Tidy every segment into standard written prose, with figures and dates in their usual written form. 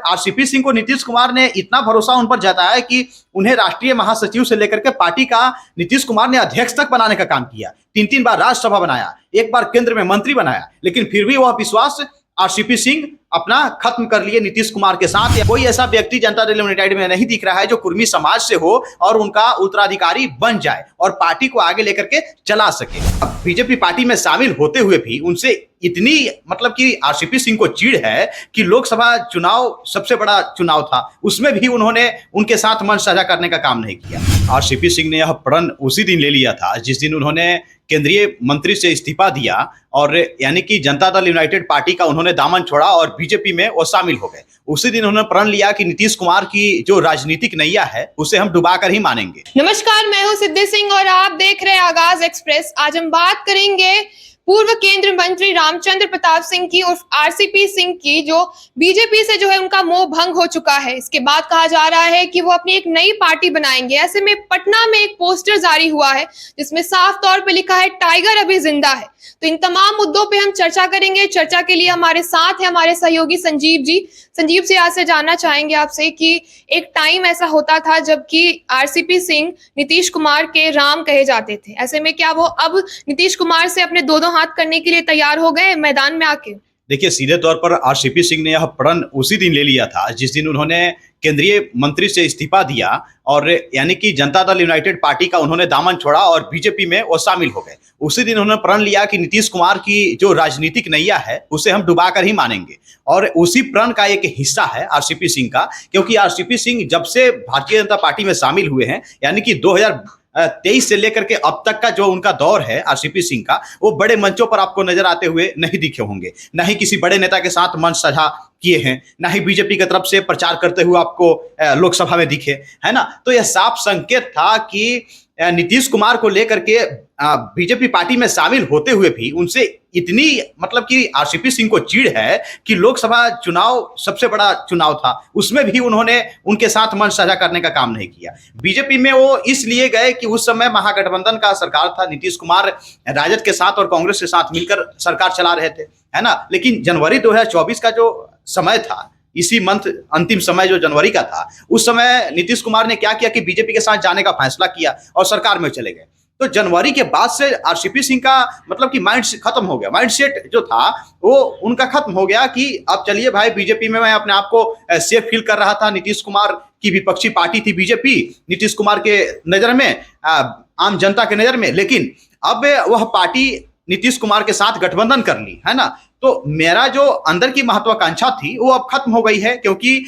RCP Singh को नीतीश कुमार ने इतना भरोसा उन पर जताया कि उन्हें राष्ट्रीय महासचिव से लेकर के पार्टी का नीतीश कुमार ने अध्यक्ष तक बनाने का काम किया। 3 बार राज्यसभा बनाया, 1 बार केंद्र में मंत्री बनाया, लेकिन फिर भी वह विश्वास आरसीपी सिंह अपना खत्म कर लिए नीतीश कुमार के साथ। कोई ऐसा व्यक्ति जनता दल यूनाइटेड में नहीं दिख रहा है जो कुर्मी समाज से हो और उनका उत्तराधिकारी बन जाए और पार्टी को आगे लेकर के चला सके। अब बीजेपी पार्टी में शामिल होते हुए भी उनसे इतनी मतलब कि आरसीपी सिंह को चिढ़ है कि लोकसभा चुनाव सबसे बड़ा चुनाव था, उसमें भी उन्होंने उनके साथ मंच साझा करने का काम नहीं किया। आरसीपी सिंह ने यह प्रण उसी दिन ले लिया था जिस दिन उन्होंने केंद्रीय मंत्री से इस्तीफा दिया और यानी कि जनता दल यूनाइटेड पार्टी का उन्होंने दामन छोड़ा और बीजेपी में वो शामिल हो गए। उसी दिन उन्होंने प्रण लिया कि नीतीश कुमार की जो राजनीतिक नैया है उसे हम डुबाकर ही मानेंगे। नमस्कार, मैं हूं सिद्धि सिंह और आप देख रहे हैं आगाज एक्सप्रेस। आज हम बात करेंगे पूर्व केंद्रीय मंत्री रामचंद्र प्रताप सिंह की और आरसीपी सिंह की, जो बीजेपी से जो है उनका मोह भंग हो चुका है। इसके बाद कहा जा रहा है कि वो अपनी एक नई पार्टी बनाएंगे। ऐसे में पटना में एक पोस्टर जारी हुआ है जिसमें साफ तौर पे लिखा है टाइगर अभी जिंदा है। तो इन तमाम मुद्दों पे हम चर्चा करेंगे। चर्चा के लिए हमारे साथ है हमारे सहयोगी संजीव जी। संजीव से आज से जानना चाहेंगे आपसे कि एक टाइम ऐसा होता था जबकि आरसीपी सिंह नीतीश कुमार के राम कहे जाते थे। ऐसे में क्या वो अब नीतीश कुमार से अपने दो हाथ करने के लिए तैयार हो गए मैदान में आके? देखिए, सीधे तौर पर आरसीपी सिंह ने यह प्रण उसी दिन ले लिया था जिस दिन उन्होंने केंद्रीय मंत्री से इस्तीफा दिया और यानी कि जनता दल यूनाइटेड पार्टी का उन्होंने दामन छोड़ा और बीजेपी में वो शामिल हो गए। उसी दिन उन्होंने प्रण लिया कि नीतीश कुमार की जो राजनीतिक नैया है उसे हम डुबाकर ही मानेंगे और उसी प्रण का एक हिस्सा है आरसीपी सिंह का, क्योंकि आरसीपी सिंह जब से भारतीय जनता पार्टी में शामिल हुए हैं यानी कि 2023 से लेकर के अब तक का जो उनका दौर है आरसीपी सिंह का, वो बड़े मंचों पर आपको नजर आते हुए नहीं दिखे होंगे, न ही किसी बड़े नेता के साथ मंच साझा किए हैं, न ही बीजेपी की तरफ से प्रचार करते हुए आपको लोकसभा में दिखे, है ना। तो यह साफ संकेत था कि नीतीश कुमार को लेकर के बीजेपी पार्टी में शामिल होते हुए भी उनसे इतनी मतलब कि आरसीपी सिंह को चिढ़ है कि लोकसभा चुनाव सबसे बड़ा चुनाव था, उसमें भी उन्होंने उनके साथ मंच साझा करने का काम नहीं किया। बीजेपी में वो इसलिए गए कि उस समय महागठबंधन का सरकार था, नीतीश कुमार राजद के साथ और कांग्रेस के साथ मिलकर सरकार चला रहे थे, है ना। लेकिन जनवरी 2024 का जो समय था, इसी मंथ अंतिम समय जो जनवरी का था, उस समय नीतीश कुमार ने क्या किया कि बीजेपी के साथ जाने का फैसला किया और सरकार में चले गए। तो जनवरी के बाद से आरसीपी सिंह का मतलब कि माइंड खत्म हो गया, माइंडसेट जो था वो उनका खत्म हो गया कि अब चलिए भाई, बीजेपी में मैं अपने आप को सेफ फील कर रहा था। नीतीश कुमार की विपक्षी पार्टी थी बीजेपी नीतीश कुमार के नजर में, आम जनता के नजर में, लेकिन अब वह पार्टी नीतीश कुमार के साथ गठबंधन कर ली, है ना। तो मेरा जो अंदर की महत्वाकांक्षा थी वो अब खत्म हो गई है, क्योंकि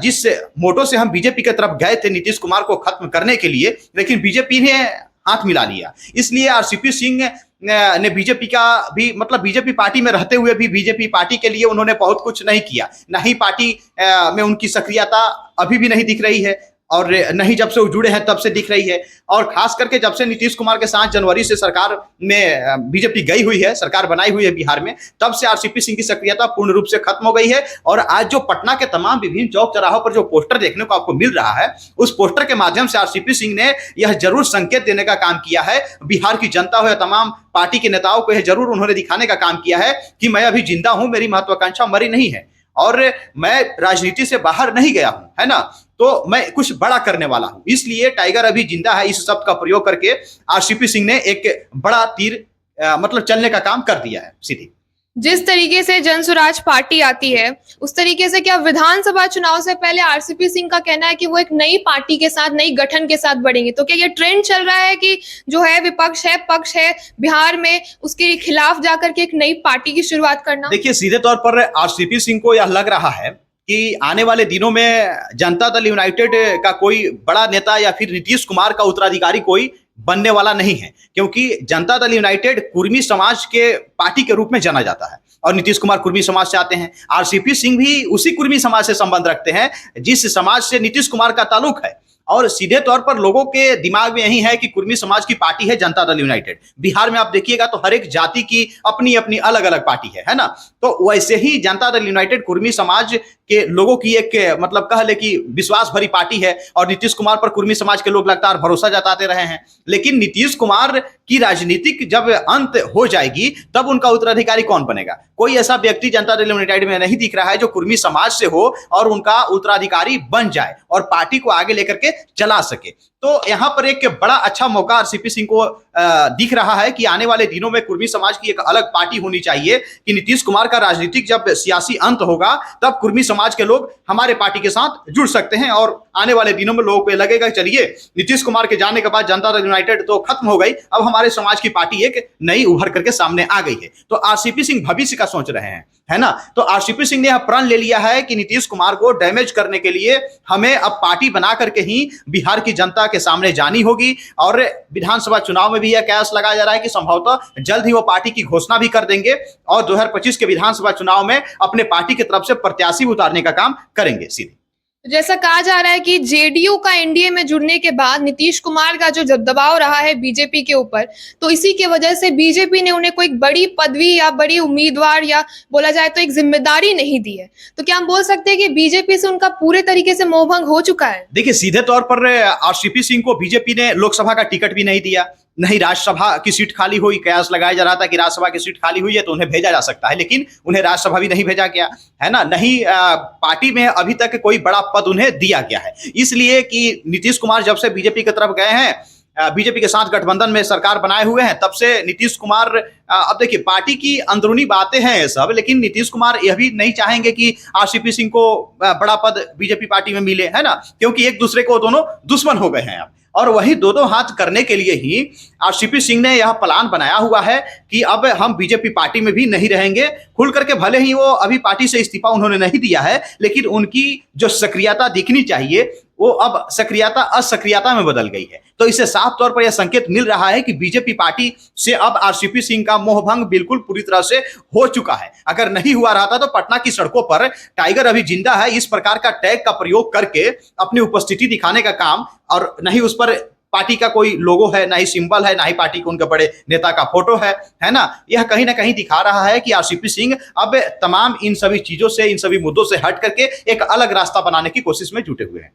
जिस मोटो से हम बीजेपी की तरफ गए थे नीतीश कुमार को खत्म करने के लिए, लेकिन बीजेपी ने हाथ मिला लिया। इसलिए आरसीपी सिंह ने बीजेपी का भी मतलब बीजेपी पार्टी में रहते हुए भी बीजेपी पार्टी के लिए उन्होंने बहुत कुछ नहीं किया, न ही पार्टी में उनकी सक्रियता अभी भी नहीं दिख रही है और नहीं जब से वो जुड़े हैं तब से दिख रही है। और खास करके जब से नीतीश कुमार के साथ जनवरी से सरकार में बीजेपी गई हुई है, सरकार बनाई हुई है बिहार में, तब से आरसीपी सिंह की सक्रियता पूर्ण रूप से खत्म हो गई है। और आज जो पटना के तमाम विभिन्न चौक चौराहों पर जो पोस्टर देखने को आपको मिल रहा है, उस पोस्टर के माध्यम से आरसीपी सिंह ने यह जरूर संकेत देने का काम किया है, बिहार की जनता हो या तमाम पार्टी के नेताओं को यह जरूर उन्होंने दिखाने का काम किया है कि मैं अभी जिंदा हूं, मेरी महत्वाकांक्षा मरी नहीं है और मैं राजनीति से बाहर नहीं गया हूं, है ना। तो मैं कुछ बड़ा करने वाला हूं, इसलिए टाइगर अभी जिंदा है इस शब्द का प्रयोग करके आरसीपी सिंह ने एक बड़ा तीर मतलब चलने का काम कर दिया है सीधी। जिस तरीके से जनसुराज पार्टी आती है उस तरीके से क्या विधानसभा चुनाव से पहले आरसीपी सिंह का कहना है कि वो एक नई पार्टी के साथ, नई गठन के साथ बढ़ेंगे? तो क्या ये ट्रेंड चल रहा है कि जो है विपक्ष है, पक्ष है बिहार में, उसके खिलाफ जाकर के एक नई पार्टी की शुरुआत करना? देखिए, सीधे तौर पर आरसीपी सिंह को यह लग रहा है कि आने वाले दिनों में जनता दल यूनाइटेड का कोई बड़ा नेता या फिर नीतीश कुमार का उत्तराधिकारी कोई बनने वाला नहीं है, क्योंकि जनता दल यूनाइटेड कुर्मी समाज के पार्टी के रूप में जाना जाता है और नीतीश कुमार कुर्मी समाज से आते हैं। आरसीपी सिंह भी उसी कुर्मी समाज से संबंध रखते हैं जिस समाज से नीतीश कुमार का ताल्लुक है। और सीधे तौर पर लोगों के दिमाग में यही है कि कुर्मी समाज की पार्टी है जनता दल यूनाइटेड। बिहार में आप देखिएगा तो हर एक जाति की अपनी अपनी अलग अलग पार्टी है ना। तो वैसे ही जनता दल यूनाइटेड कुर्मी समाज के लोगों की एक मतलब कह ले कि विश्वास भरी पार्टी है और नीतीश कुमार पर कुर्मी समाज के लोग लगातार भरोसा जताते रहे हैं। लेकिन नीतीश कुमार कि राजनीतिक जब अंत हो जाएगी तब उनका उत्तराधिकारी कौन बनेगा। कोई ऐसा व्यक्ति जनता दल यूनाइटेड में नहीं दिख रहा है जो कुर्मी समाज से हो और उनका उत्तराधिकारी बन जाए और पार्टी को आगे लेकर के चला सके। तो यहाँ पर एक बड़ा अच्छा मौका आरसीपी सिंह को दिख रहा है कि आने वाले दिनों में कुर्मी समाज की एक अलग पार्टी होनी चाहिए, कि नीतीश कुमार का राजनीतिक जब सियासी अंत होगा तब कुर्मी समाज के लोग हमारे पार्टी के साथ जुड़ सकते हैं और आने वाले दिनों में लोगों को लगेगा चलिए नीतीश कुमार के जाने के बाद जनता दल यूनाइटेड तो खत्म हो गई, अब हमारे समाज की पार्टी एक नई उभर करके सामने आ गई है। तो आरसीपी सिंह भविष्य का सोच रहे हैं, है ना। तो आरसीपी सिंह ने यह प्रण ले लिया है कि नीतीश कुमार को डैमेज करने के लिए हमें अब पार्टी बना करके ही बिहार की जनता के सामने जानी होगी। और विधानसभा चुनाव में भी यह कयास लगाया जा रहा है कि संभवतः जल्द ही वो पार्टी की घोषणा भी कर देंगे और 2025 के विधानसभा चुनाव में अपने पार्टी की तरफ से प्रत्याशी उतारने का काम करेंगे सीधे। जैसा कहा जा रहा है कि जेडीयू का एनडीए में जुड़ने के बाद नीतीश कुमार का जो दबाव रहा है बीजेपी के ऊपर, तो इसी के वजह से बीजेपी ने उन्हें कोई बड़ी पदवी या बड़ी उम्मीदवार या बोला जाए तो एक जिम्मेदारी नहीं दी है। तो क्या हम बोल सकते हैं कि बीजेपी से उनका पूरे तरीके से मोहभंग हो चुका है? देखिए, सीधे तौर पर आरसीपी सिंह को बीजेपी ने लोकसभा का टिकट भी नहीं दिया, नहीं राज्यसभा की सीट खाली हुई। कयास लगाया जा रहा था कि राज्यसभा की सीट खाली हुई है तो उन्हें भेजा जा सकता है, लेकिन उन्हें राज्यसभा भी नहीं भेजा गया, है ना। नहीं पार्टी में अभी तक कोई बड़ा पद उन्हें दिया गया है, इसलिए कि नीतीश कुमार जब से बीजेपी की तरफ गए हैं, बीजेपी के साथ गठबंधन में सरकार बनाए हुए हैं, तब से नीतीश कुमार अब देखिए पार्टी की अंदरूनी बातें हैं ये सब, लेकिन नीतीश कुमार यह भी नहीं चाहेंगे कि आरसीपी सिंह को बड़ा पद बीजेपी पार्टी में मिले, है ना, क्योंकि एक दूसरे को दोनों दुश्मन हो गए हैं अब। और वही दो हाथ करने के लिए ही आरसीपी सिंह ने यह प्लान बनाया हुआ है कि अब हम बीजेपी पार्टी में भी नहीं रहेंगे। खुल करके भले ही वो अभी पार्टी से इस्तीफा उन्होंने नहीं दिया है, लेकिन उनकी जो सक्रियता दिखनी चाहिए वो अब सक्रियता असक्रियता में बदल गई है। तो इससे साफ तौर पर यह संकेत मिल रहा है कि बीजेपी पार्टी से अब आरसीपी सिंह का मोहभंग बिल्कुल पूरी तरह से हो चुका है। अगर नहीं हुआ रहता तो पटना की सड़कों पर टाइगर अभी जिंदा है इस प्रकार का टैग का प्रयोग करके अपनी उपस्थिति दिखाने का काम, और नहीं उस पर पार्टी का कोई लोगो है, ना ही सिंबल है, ना ही पार्टी के उनके बड़े नेता का फोटो है ना। यह कहीं ना कहीं दिखा रहा है कि आरसीपी सिंह अब तमाम इन सभी चीजों से, इन सभी मुद्दों से हट करके एक अलग रास्ता बनाने की कोशिश में जुटे हुए हैं।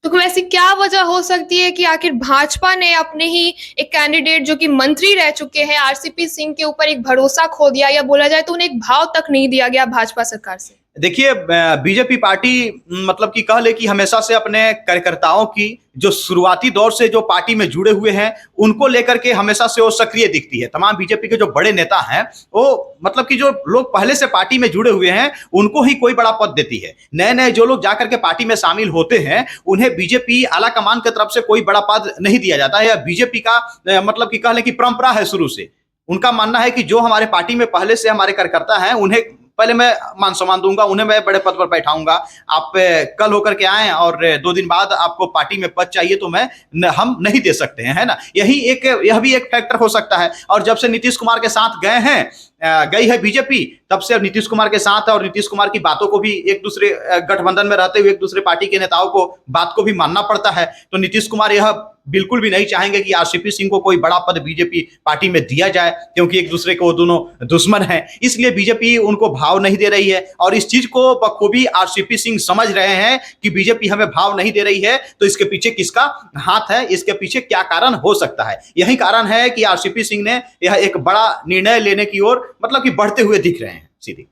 तो वैसे क्या वजह हो सकती है कि आखिर भाजपा ने अपने ही एक कैंडिडेट जो कि मंत्री रह चुके हैं आरसीपी सिंह के ऊपर एक भरोसा खो दिया, या बोला जाए तो उन्हें एक भाव तक नहीं दिया गया भाजपा सरकार से? देखिए, बीजेपी पार्टी मतलब कि कह ले कि हमेशा से अपने कार्यकर्ताओं की जो शुरुआती दौर से जो पार्टी में जुड़े हुए हैं उनको लेकर के हमेशा से वो सक्रिय दिखती है। तमाम बीजेपी के जो बड़े नेता हैं वो मतलब कि जो लोग पहले से पार्टी में जुड़े हुए हैं उनको ही कोई बड़ा पद देती है। नए नए जो लोग जाकर के पार्टी में शामिल होते हैं उन्हें बीजेपी आला कमान की तरफ से कोई बड़ा पद नहीं दिया जाता है। यह बीजेपी का मतलब कि कह ले कि परंपरा है शुरू से। उनका मानना है कि जो हमारे पार्टी में पहले से हमारे कार्यकर्ता हैं उन्हें पहले मैं मान सम्मान दूंगा, उन्हें मैं बड़े पद पर बैठाऊंगा। आप कल होकर के आए और 2 दिन बाद आपको पार्टी में पद चाहिए तो हम नहीं दे सकते हैं, है ना। यह भी एक फैक्टर हो सकता है। और जब से नीतीश कुमार के साथ गई है बीजेपी, तब से अब नीतीश कुमार के साथ और नीतीश कुमार की बातों को भी एक दूसरे गठबंधन में रहते हुए एक दूसरे पार्टी के नेताओं को बात को भी मानना पड़ता है। तो नीतीश कुमार यह बिल्कुल भी नहीं चाहेंगे कि आरसीपी सिंह को कोई बड़ा पद बीजेपी पार्टी में दिया जाए, क्योंकि एक दूसरे को वो दोनों दुश्मन हैं। इसलिए बीजेपी उनको भाव नहीं दे रही है और इस चीज को बखूबी आरसीपी सिंह समझ रहे हैं कि बीजेपी हमें भाव नहीं दे रही है तो इसके पीछे किसका हाथ है, इसके पीछे क्या कारण हो सकता है। यही कारण है कि आरसीपी सिंह ने यह एक बड़ा निर्णय लेने की ओर मतलब कि बढ़ते हुए दिख रहे हैं सीधी।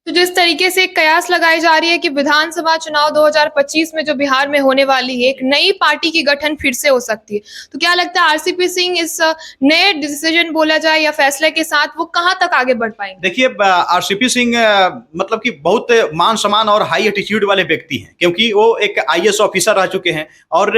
तो जिस तरीके से कयास लगाई जा रही है कि विधानसभा चुनाव 2025 में जो बिहार में होने वाली है एक नई पार्टी की गठन फिर से हो सकती है, तो क्या लगता है आरसीपी सिंह इस नए डिसीजन बोला जाए या फैसले के साथ वो कहां तक आगे बढ़ पाएंगे? देखिए, आरसीपी सिंह मतलब कि बहुत मान सम्मान और हाई एटीट्यूड वाले व्यक्ति हैं, क्योंकि वो एक आईएएस ऑफिसर रह चुके हैं। और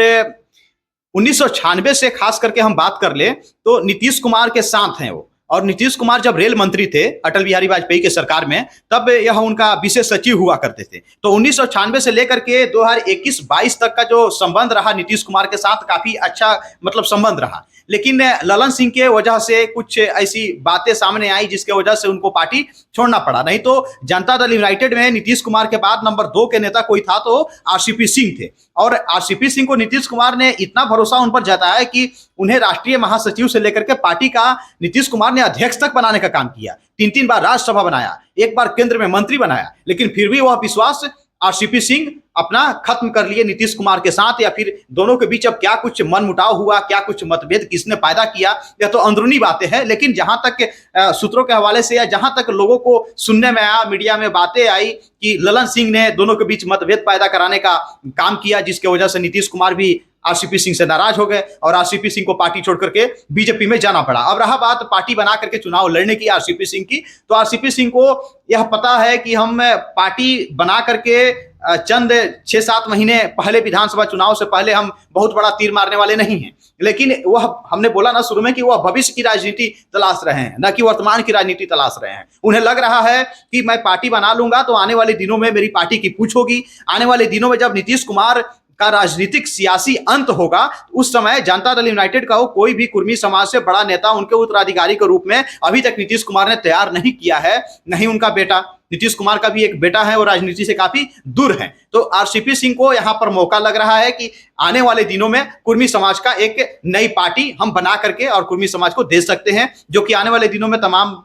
1996 से खास करके हम बात कर ले तो नीतीश कुमार के साथ हैं वो। और नीतीश कुमार जब रेल मंत्री थे अटल बिहारी वाजपेयी के सरकार में, तब यह उनका विशेष सचिव हुआ करते थे। तो 1996 से लेकर के 2021-22 तक का जो संबंध रहा नीतीश कुमार के साथ काफी अच्छा मतलब संबंध रहा। लेकिन ललन सिंह के वजह से कुछ ऐसी बातें सामने आई जिसके वजह से उनको पार्टी छोड़ना पड़ा। नहीं तो जनता दल यूनाइटेड में नीतीश कुमार के बाद नंबर 2 के नेता कोई था तो आरसीपी सिंह थे। और आरसीपी सिंह को नीतीश कुमार ने इतना भरोसा उन पर जताया कि उन्हें राष्ट्रीय महासचिव से लेकर के पार्टी का नीतीश कुमार ने अध्यक्ष तक बनाने का काम किया। 3 बार राज्यसभा बनाया, 1 बार केंद्र में मंत्री बनाया, लेकिन फिर भी वह विश्वास आरसीपी सिंह अपना खत्म कर लिए नीतीश कुमार के साथ, या फिर दोनों के बीच अब क्या कुछ मनमुटाव हुआ, क्या कुछ मतभेद किसने पैदा किया, यह तो अंदरूनी बातें हैं। लेकिन जहां तक सूत्रों के हवाले से या जहां तक लोगों को सुनने में आया, मीडिया में बातें आई कि ललन सिंह ने दोनों के बीच मतभेद पैदा कराने का काम किया, जिसकी वजह से नीतीश कुमार भी आरसीपी सिंह से नाराज हो गए और आरसीपी सिंह को पार्टी छोड़ करके बीजेपी में जाना पड़ा। अब रहा बात पार्टी बना करके चुनाव लड़ने की आरसीपी सिंह की, तो आरसीपी सिंह को यह पता है कि हम पार्टी बना करके चंद 6-7 महीने पहले विधानसभा चुनाव से पहले हम बहुत बड़ा तीर मारने वाले नहीं हैं। लेकिन वह, हमने बोला ना शुरू में कि वह भविष्य की राजनीति तलाश रहे हैं, न कि वर्तमान की राजनीति तलाश रहे हैं। उन्हें लग रहा है कि मैं पार्टी बना लूंगा तो आने वाले दिनों में मेरी पार्टी की पूछ होगी, आने वाले दिनों में जब नीतीश कुमार का राजनीतिक सियासी अंत होगा, उस समय जनता दल यूनाइटेड का हो कोई भी कुर्मी समाज से बड़ा नेता उनके उत्तराधिकारी के रूप में अभी तक नीतीश कुमार ने तैयार नहीं किया है, नहीं उनका बेटा। नीतीश कुमार का भी एक बेटा है और राजनीति से काफी दूर है। तो आरसीपी सिंह को यहां पर मौका लग रहा है कि आने वाले दिनों में कुर्मी समाज का एक नई पार्टी हम बना करके और कुर्मी समाज को दे सकते हैं, जो कि आने वाले दिनों में तमाम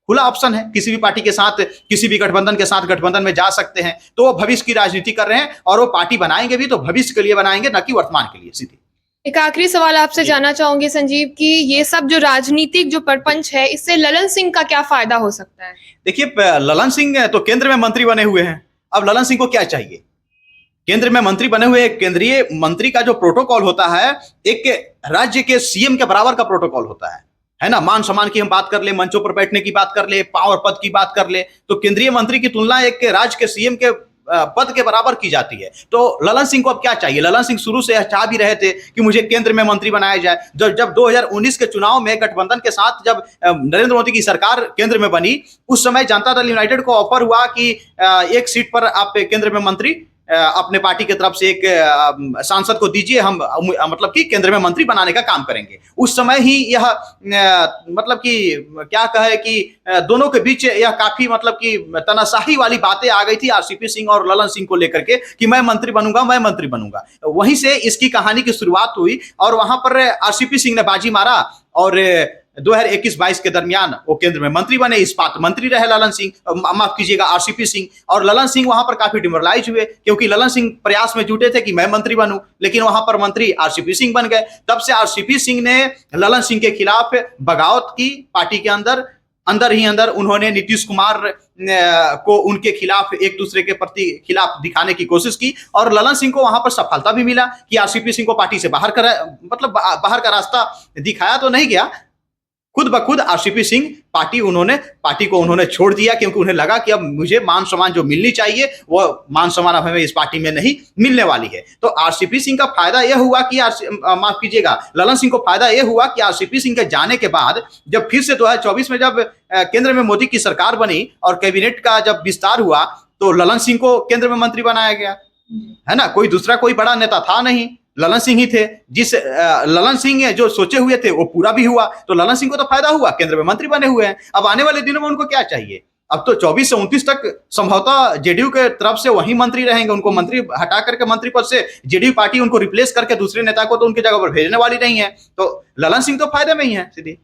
खुला ऑप्शन है, किसी भी पार्टी के साथ, किसी भी गठबंधन के साथ गठबंधन में जा सकते हैं। तो वो भविष्य की राजनीति कर रहे हैं और वो पार्टी बनाएंगे भी तो भविष्य के लिए बनाएंगे, न कि वर्तमान के लिए। सीधी एक आखिरी सवाल आपसे जानना चाहूंगी संजीव कि ये सब जो राजनीतिक जो परपंच है, इससे ललन सिंह का क्या फायदा हो सकता है? देखिए, ललन सिंह तो केंद्र में मंत्री बने हुए हैं। अब ललन सिंह को क्या चाहिए? केंद्र में मंत्री बने हुए केंद्रीय मंत्री का जो प्रोटोकॉल होता है, एक राज्य के सीएम के बराबर का प्रोटोकॉल होता है ना। मान सम्मान की हम बात कर ले, मंचों पर बैठने की बात कर ले, पावर पद की बात कर ले, तो केंद्रीय मंत्री की तुलना एक राज्य के सीएम के पद के बराबर की जाती है। तो ललन सिंह को अब क्या चाहिए? ललन सिंह शुरू से चाह भी रहे थे कि मुझे केंद्र में मंत्री बनाया जाए। जब 2019 के चुनाव में गठबंधन के साथ जब नरेंद्र मोदी की सरकार केंद्र में बनी, उस समय जनता दल यूनाइटेड को ऑफर हुआ कि एक सीट पर आप केंद्र में मंत्री अपने पार्टी की तरफ से एक सांसद को दीजिए, हम मतलब कि केंद्र में मंत्री बनाने का काम करेंगे। उस समय ही यह मतलब कि क्या कहे कि दोनों के बीच यह काफी मतलब कि तनाशाही वाली बातें आ गई थी आरसीपी सिंह और ललन सिंह को लेकर के कि मैं मंत्री बनूंगा, मैं मंत्री बनूंगा। वहीं से इसकी कहानी की शुरुआत हुई और वहां पर आरसीपी सिंह ने बाजी मारा और 2021-22 के दरमियान वो केंद्र में मंत्री बने, इस्पात मंत्री रहे ललन सिंह, माफ कीजिएगा आरसीपी सिंह। और ललन सिंह वहां पर काफी डिमोरलाइज हुए, क्योंकि ललन सिंह प्रयास में जुटे थे कि मैं मंत्री बनूं, लेकिन वहां पर मंत्री आरसीपी सिंह बन गए। तब से आरसीपी सिंह ने ललन सिंह के खिलाफ बगावत की, पार्टी के अंदर ही अंदर उन्होंने नीतीश कुमार को उनके खिलाफ, एक दूसरे के प्रति खिलाफ दिखाने की कोशिश की और ललन सिंह को वहां पर सफलता भी मिला कि आरसीपी सिंह को पार्टी से बाहर का रास्ता दिखाया तो नहीं गया, खुद ब खुद आरसीपी सिंह पार्टी को उन्होंने छोड़ दिया, क्योंकि उन्हें लगा कि अब मुझे मान सम्मान जो मिलनी चाहिए वो मान सम्मान अब हमें इस पार्टी में नहीं मिलने वाली है। तो आरसीपी सिंह का फायदा यह हुआ कि माफ कीजिएगा ललन सिंह को फायदा यह हुआ कि आरसीपी सिंह के जाने के बाद जब फिर से 2024 में जब केंद्र में मोदी की सरकार बनी और कैबिनेट का जब विस्तार हुआ, तो ललन सिंह को केंद्र में मंत्री बनाया गया, है ना। कोई बड़ा नेता था नहीं, ललन सिंह ही थे। जिस ललन सिंह जो सोचे हुए थे वो पूरा भी हुआ, तो ललन सिंह को तो फायदा हुआ, केंद्र में मंत्री बने हुए हैं। अब आने वाले दिनों में उनको क्या चाहिए? अब तो 24 से 29 तक संभवतः जेडीयू के तरफ से वही मंत्री रहेंगे, उनको मंत्री हटा करके मंत्री पद से जेडीयू पार्टी उनको रिप्लेस करके दूसरे नेता को तो उनकी जगह पर भेजने वाली नहीं है। तो ललन सिंह तो फायदे में ही है। सीधी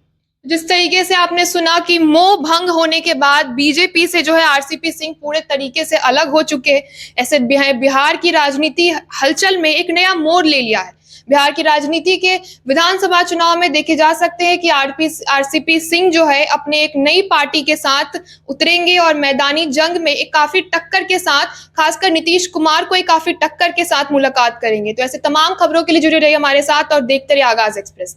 जिस तरीके से आपने सुना कि मोह भंग होने के बाद बीजेपी से जो है आरसीपी सिंह पूरे तरीके से अलग हो चुके, ऐसे बिहार की राजनीति हलचल में एक नया मोड़ ले लिया है। बिहार की राजनीति के विधानसभा चुनाव में देखे जा सकते हैं कि आरसीपी सिंह जो है अपने एक नई पार्टी के साथ उतरेंगे और मैदानी जंग में एक काफी टक्कर के साथ, खासकर नीतीश कुमार को एक काफी टक्कर के साथ मुलाकात करेंगे। तो ऐसे तमाम खबरों के लिए जुड़े रहिए हमारे साथ और देखते रहिए आगाज एक्सप्रेस।